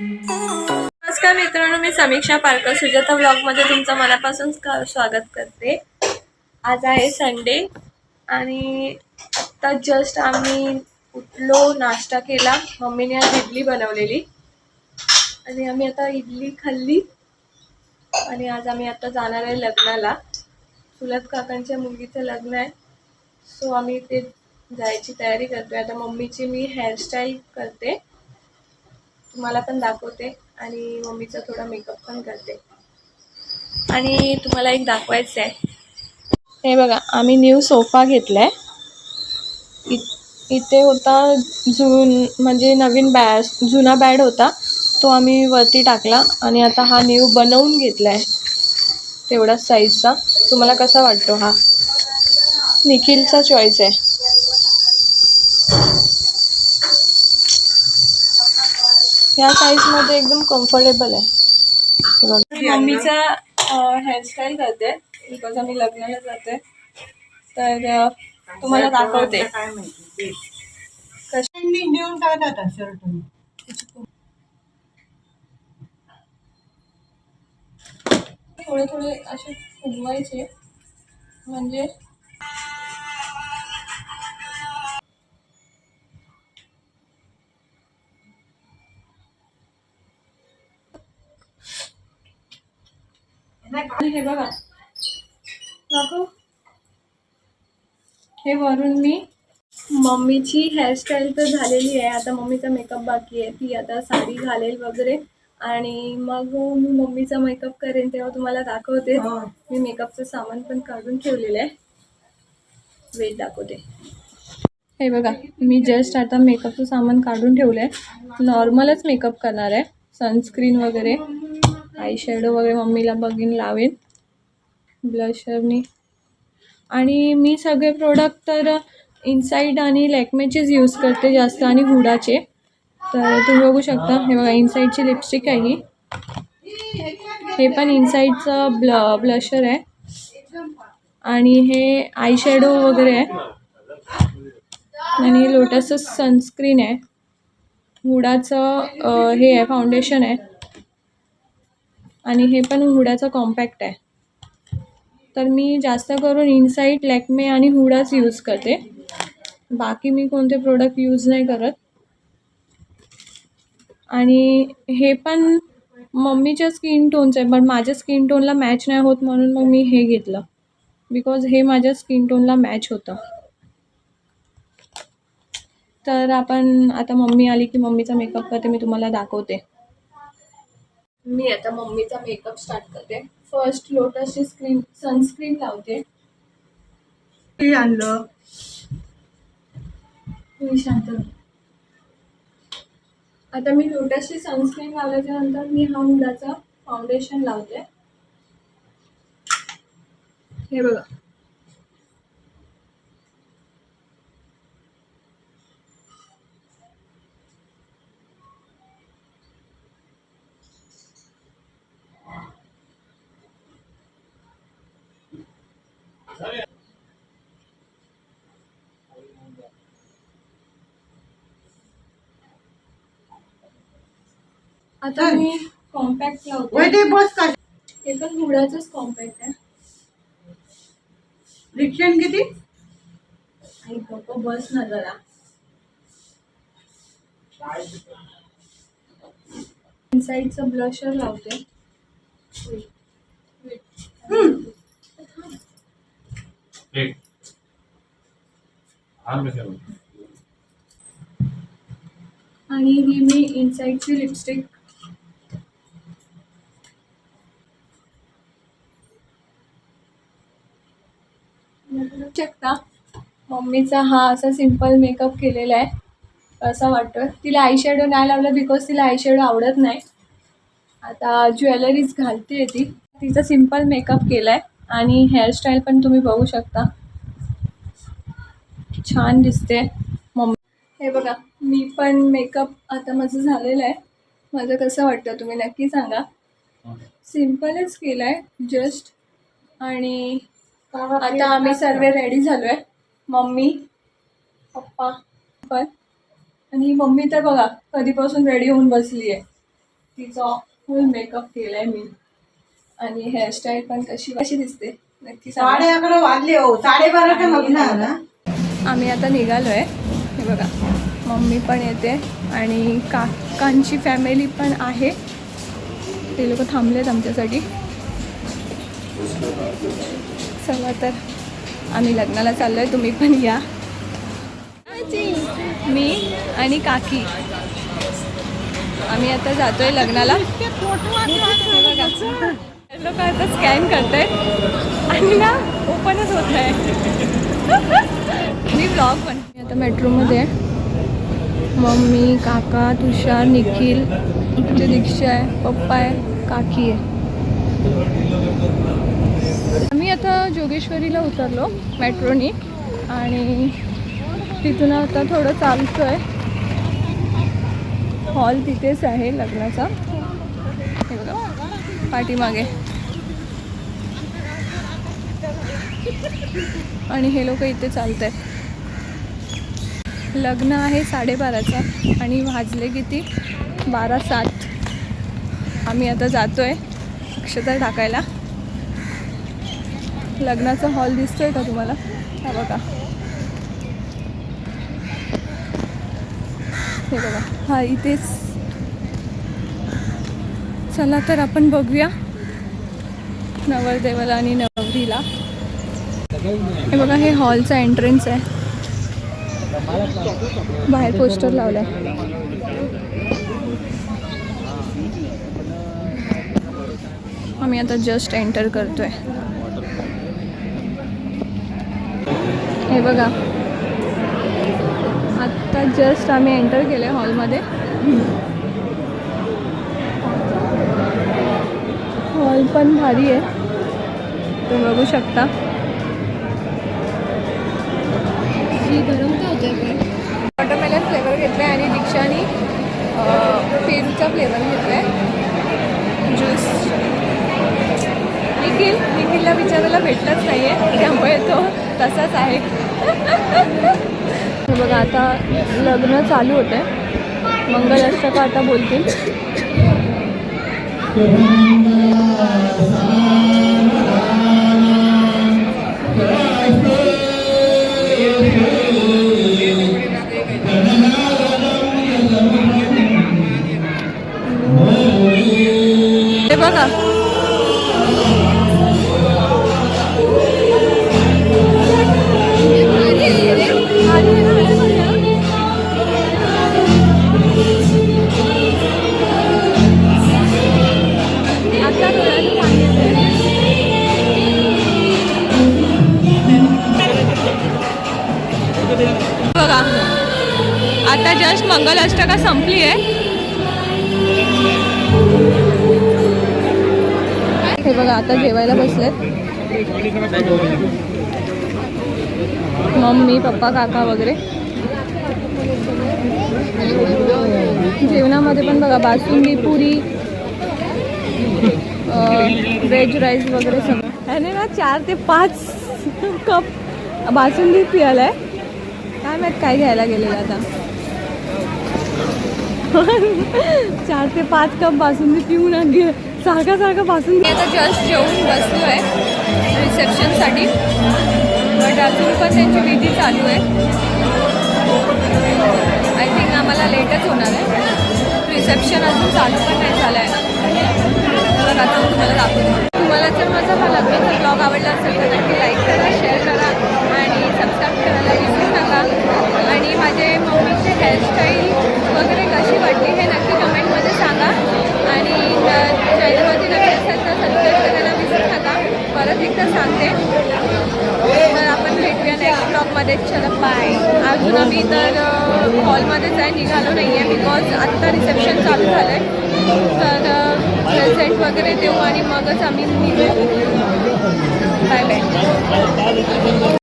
नमस्कार मित्रांनो, मी समीक्षा पारकर सुजाता ब्लॉगमध्ये तुमचं मनापासून स्वागत करते। आज आहे संडे आणि आता जस्ट आम्ही उठलो, नाश्ता केला। मम्मीने आज इडली बनवलेली आणि आम्ही आता इडली खाल्ली आणि आज आम्ही आता जाणार आहे लग्नाला। चुलत काकांच्या मुलीचं लग्न आहे, सो आम्ही ते जायची तयारी करतोय। आता मम्मीची मी हेअरस्टाईल करते, तुम्हाला पण दाखवते आणि मम्मीचा थोडा मेकअप पण करते। आणि तुम्हाला एक दाखवायचं आहे, हे बघा, आम्ही न्यू सोफा घेतलाय। इथे होता म्हणजे नवीन जुना बेड होता, तो आम्ही वरती टाकला आणि आता हा न्यू बनवून घेतलाय तेवढाच साईजचा। तुम्हाला कसा वाटतो? हा निखिलचा चॉईस आहे। या साईजमध्ये एकदम कम्फर्टेबल आहे। मम्मीचा हेअरस्टाईल करते बिकॉज आम्ही लग्नाला जाते, तर तुम्हाला दाखवते थोडे थोडे असे फुगवायचे म्हणजे हे बघा, दाखव। हे वरून मी मम्मीची हेअरस्टाईल तर झालेली आहे, आता मम्मीचा मेकअप बाकी आहे। ती आता साडी घालेल वगैरे आणि मग मी मम्मीचा मेकअप करेन, तेव्हा तुम्हाला दाखवते। मी मेकअपचं सामान पण काढून ठेवलेलं आहे, वेट दाखवते। हे बघा, मी जस्ट आता मेकअपचं सामान काढून ठेवलं आहे। नॉर्मलच मेकअप करणार आहे, सनस्क्रीन वगैरे, आय शॅडो वगैरे मम्मीला बघीन लावेन ब्लशरनी। आणि मी सगळे प्रोडक्ट तर इनसाइड आणि लॅक्मेचेच यूज करते जास्त, आणि हुडाचे। तर तुम्ही बघू शकता, हे बघा, इनसाइडची लिपस्टिक आहे ही, हे पण इनसाइडचं ब्लशर आहे आणि हे आय शॅडो वगैरे आहे आणि लोटसचं सनस्क्रीन आहे। हुडाचं हे आहे, फाउंडेशन आहे आणि हे पण हुडाचं कॉम्पॅक्ट आहे। तर मी जास्त करून इनसाइड, लॅक्मे आणि हुडाच यूज करते, बाकी मी कोणते प्रोडक्ट यूज नाही करत। आणि हे पण मम्मीच्या स्किन टोनचं आहे, पण माझ्या स्किन टोनला मॅच नाही होत, म्हणून मग मी हे घेतलं बिकॉज हे माझ्या स्किन टोनला मॅच होतं। तर आपण आता मम्मी आली की मम्मीचा मेकअप करते, मी तुम्हाला दाखवते। मी आता मम्मीचा मेकअप स्टार्ट करते। फर्स्ट लोटसची सनस्क्रीन लावते। आणलं शांत। आता मी लोटसची सनस्क्रीन लावल्याच्या नंतर मी हा हुडाचा फाउंडेशन लावते। हे बघा, आता मी कॉम्पॅक्ट लावते। हे पण हुडाचंच कॉम्पॅक्ट आहे। रिक्शन किती? आई गप्प बस ना जरा। इनसाइडचं ब्लशर लावते। आणि ही मी इनसाइडची लिपस्टिक शकता। मम्मीचा हा असा सिंपल मेकअप केलेला आहे, असा वाटतं। तिला आय शॅडो नाही लावला बिकॉज तिला आय शॅडो आवडत नाही। आता ज्वेलरीज घालते ती, तिचा सिंपल मेकअप केलाय आणि हेअरस्टाईल पण तुम्ही बघू शकता, छान दिसते मम्मी। हे बघा, मी पण मेकअप आता माझं झालेलं आहे। माझं कसं वाटतं तुम्ही नक्की सांगा। सिंपलच केलाय जस्ट, आणि आता आम्ही सर्व रेडी झालोय, मम्मी, पप्पा पण। आणि मम्मी तर बघा कधीपासून रेडी होऊन बसली आहे। तिचा फुल मेकअप केलाय मी. आणि हेअरस्टाईल पण कशी कशी दिसते नक्की सांगा. 11:30 वाजले हो, 12:30 लग्न आहे ना. आम्ही आता निघालोय. हे बघा मम्मी पण येते आणि काकांची फॅमिली पण आहे. ते लोक थांबलेत आमच्यासाठी. चला तर आम्ही लग्नाला चाललोय, तुम्ही पण या. मी आणि काकी आम्ही आता जातोय लग्नाला. लोक आता स्कॅन करतायत आणि ना ओपनच होत आहे. मी ब्लॉग पण आता मेट्रोमध्ये आहे. मम्मी, काका, तुषार, निखिल, तिथे दीक्षा आहे, पप्पा आहे, काकी आहे. आम्ही आता जोगेश्वरीला उतरलो मेट्रोनी आणि तिथून आता थोडं चालतो आहे. हॉल तिथेच आहे लग्नाचा. हे बघा पाठीमागे. आणि हे लोक इथे चालत आहेत. लग्न आहे 12:30चं आणि वाजले किती 12:07. आम्ही आता जातोय अक्षता टाकायला. लग्नाचा हॉल दिसतोय का तुम्हाला? हा बघा, हे बघा, हा इथेच. चला तर आपण बघूया नवरदेवाला आणि नवरीला. हे बघा, हे हॉलचा एंट्रन्स आहे. बाहेर पोस्टर लावलाय. आम्ही आता जस्ट एंटर करतोय. हे बघा, आता जस्ट आम्ही एंटर केले हॉलमध्ये. हॉल पण भारी आहे, तुम्ही बघू शकता. वॉटरमेलन फ्लेवर घेतला आहे आणि दीक्षानी पेरूचा फ्लेवर घेतला आहे ज्यूस. निखिलला विचारायला भेटलंच नाही आहे, त्यामुळे तो तसाच आहे. बघा आता लग्न चालू होते. मंगलाष्टक आता बोलतील. हे बघा, बघा आता जस्ट मंगलाष्टका संपली आहे. हे बघा आता जेवायला बसलेत मम्मी, पप्पा, काका वगैरे. जेवणामध्ये पण बघा बासुंदी, पुरी, व्हेज राईस वगैरे सगळं. ह्याने ना 4 ते 5 कप बासुंदी पियाला आहे. काय माहीत काय घ्यायला गेलेलं आता. 4 ते 5 कप बासुंदी पिऊन आणली. सारखं बासुंदी. आता जस्ट जेवून बसलो आहे रिसेप्शनसाठी, बट अजून पण त्यांची विधी चालू आहे. आय थिंक आम्हाला लेटच होणार आहे. रिसेप्शन अजून चालू पण नाही झालं आहे. तर आता तुम्हाला दाखवतो. तुम्हाला जर माझा हा लग्नाचा ब्लॉग आवडला असेल तर नक्की लाईक करा, शेअर करा आणि सबस्क्राईब करायला विसरू नका. आणि माझे मम्मीचे हेअरस्टाईल वगैरे कशी वाटली हे नक्की कमेंटमध्ये सांगा. आणि चॅनलवरती नक्की असेल तर सबस्क्राईब करायला विसरू नका. परत एकदा सांगते. तर आपण भेटूया नेक्स्ट ब्लॉगमध्ये. चला बाय. अजून आम्ही तर हॉलमध्येच आहे, निघालो नाही आहे बिकॉज आत्ता रिसेप्शन चालू झालं आहे. तर प्रेझेंट वगैरे देऊ आणि मगच आम्ही निघू. Bye bye.